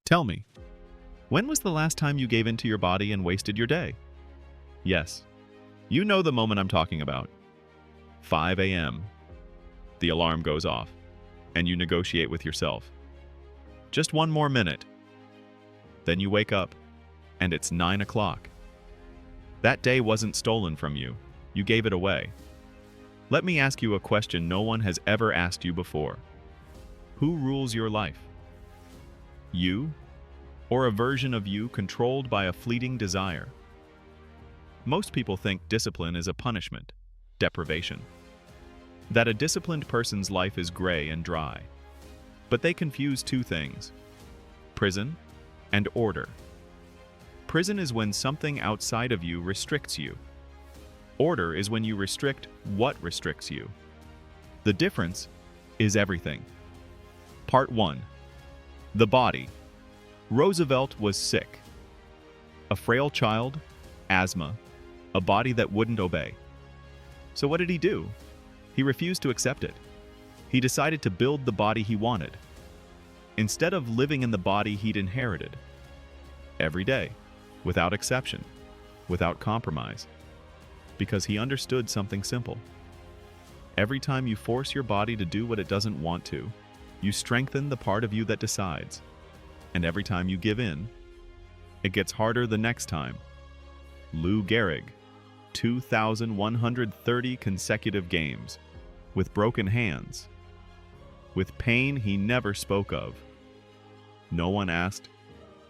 Tell me, when was the last time you gave in to your body and wasted your day? Yes, you know the moment I'm talking about. 5 a.m. The alarm goes off, and you negotiate with yourself. Just one more minute. Then you wake up, and it's 9 o'clock. That day wasn't stolen from you. You gave it away. Let me ask you a question no one has ever asked you before. Who rules your life? You, or a version of you controlled by a fleeting desire? Most people think discipline is a punishment, deprivation. That a disciplined person's life is gray and dry. But they confuse two things: prison and order. Prison is when something outside of you restricts you. Order is when you restrict what restricts you. The difference is everything. Part 1. The body. Roosevelt was sick. A frail child, asthma, a body that wouldn't obey. So what did he do? He refused to accept it. He decided to build the body he wanted, instead of living in the body he'd inherited. Every day, without exception, without compromise, because he understood something simple. Every time you force your body to do what it doesn't want to, you strengthen the part of you that decides. And every time you give in, it gets harder the next time. Lou Gehrig, 2,130 consecutive games, with broken hands, with pain he never spoke of. No one asked,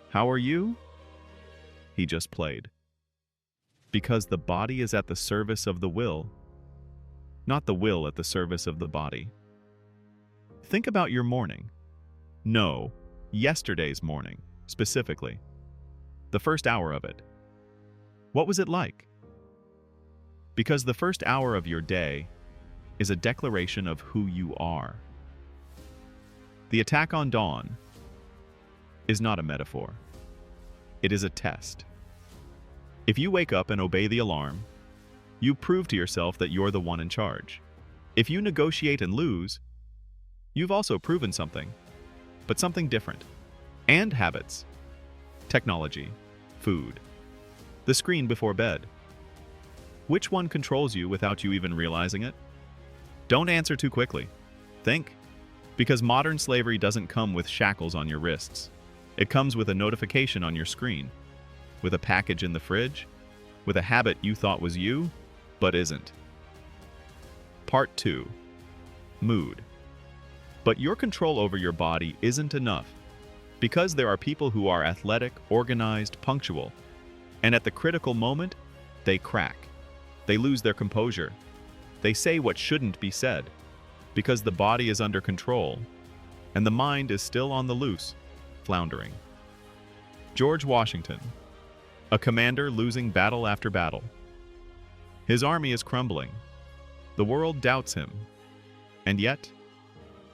"How are you?" He just played. Because the body is at the service of the will, not the will at the service of the body. Think about your morning. No, yesterday's morning, specifically. The first hour of it. What was it like? Because the first hour of your day is a declaration of who you are. The attack on dawn is not a metaphor. It is a test. If you wake up and obey the alarm, you prove to yourself that you're the one in charge. If you negotiate and lose, you've also proven something, but something different. And habits, technology, food, the screen before bed. Which one controls you without you even realizing it? Don't answer too quickly. Think. Because modern slavery doesn't come with shackles on your wrists. It comes with a notification on your screen, with a package in the fridge, with a habit you thought was you, but isn't. Part 2. Mood. But your control over your body isn't enough, because there are people who are athletic, organized, punctual, and at the critical moment, they crack. They lose their composure. They say what shouldn't be said, because the body is under control, and the mind is still on the loose, floundering. George Washington, a commander losing battle after battle. His army is crumbling. The world doubts him, and yet,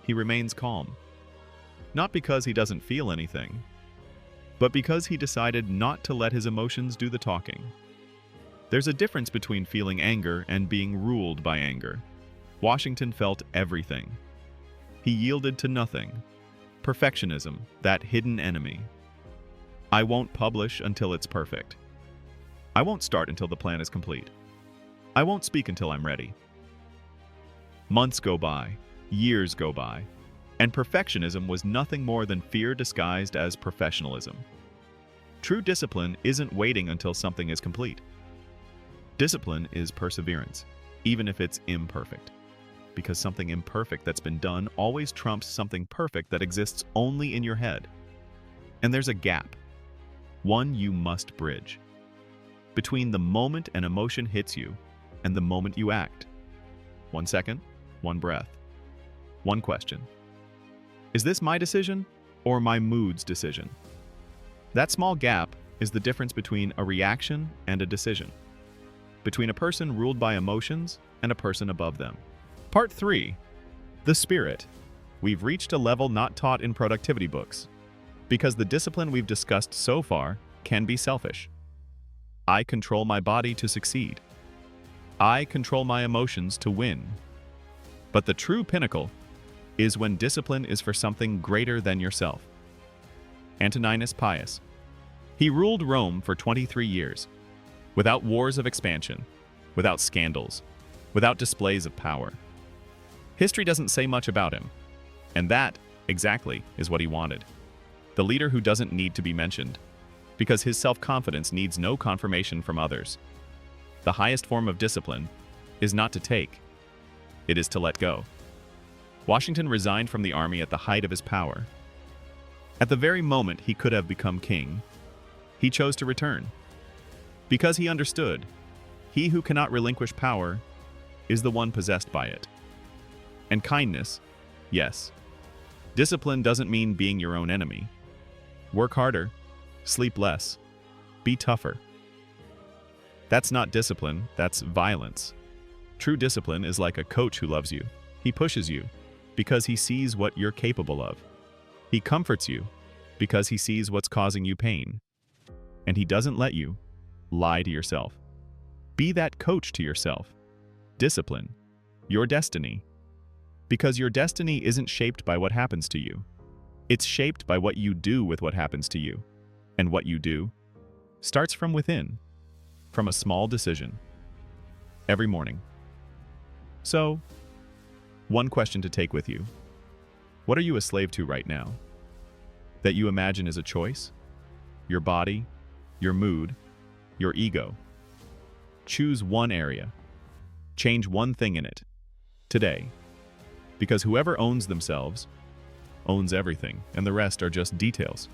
he remains calm. Not because he doesn't feel anything, but because he decided not to let his emotions do the talking. There's a difference between feeling anger and being ruled by anger. Washington felt everything. He yielded to nothing. Perfectionism, that hidden enemy. I won't publish until it's perfect. I won't start until the plan is complete. I won't speak until I'm ready. Months go by, years go by, and perfectionism was nothing more than fear disguised as professionalism. True discipline isn't waiting until something is complete. Discipline is perseverance, even if it's imperfect. Because something imperfect that's been done always trumps something perfect that exists only in your head. And there's a gap, one you must bridge, between the moment an emotion hits you and the moment you act. 1 second, 1 breath, 1 question. Is this my decision or my mood's decision? That small gap is the difference between a reaction and a decision, between a person ruled by emotions and a person above them. Part 3. The spirit. We've reached a level not taught in productivity books, because the discipline we've discussed so far can be selfish. I control my body to succeed. I control my emotions to win. But the true pinnacle is when discipline is for something greater than yourself. Antoninus Pius. He ruled Rome for 23 years, without wars of expansion, without scandals, without displays of power. History doesn't say much about him, and that, exactly, is what he wanted. The leader who doesn't need to be mentioned, because his self-confidence needs no confirmation from others. The highest form of discipline is not to take, it is to let go. Washington resigned from the army at the height of his power. At the very moment he could have become king, he chose to return. Because he understood, he who cannot relinquish power is the one possessed by it. And kindness, yes. Discipline doesn't mean being your own enemy. Work harder, sleep less, be tougher. That's not discipline, that's violence. True discipline is like a coach who loves you. He pushes you because he sees what you're capable of. He comforts you because he sees what's causing you pain. And he doesn't let you lie to yourself. Be that coach to yourself. Discipline your destiny. Because your destiny isn't shaped by what happens to you. It's shaped by what you do with what happens to you. And what you do starts from within, from a small decision, every morning. So, one question to take with you. What are you a slave to right now? That you imagine is a choice? Your body, your mood, your ego. Choose one area. Change one thing in it. Today. Because whoever owns themselves owns everything, and the rest are just details.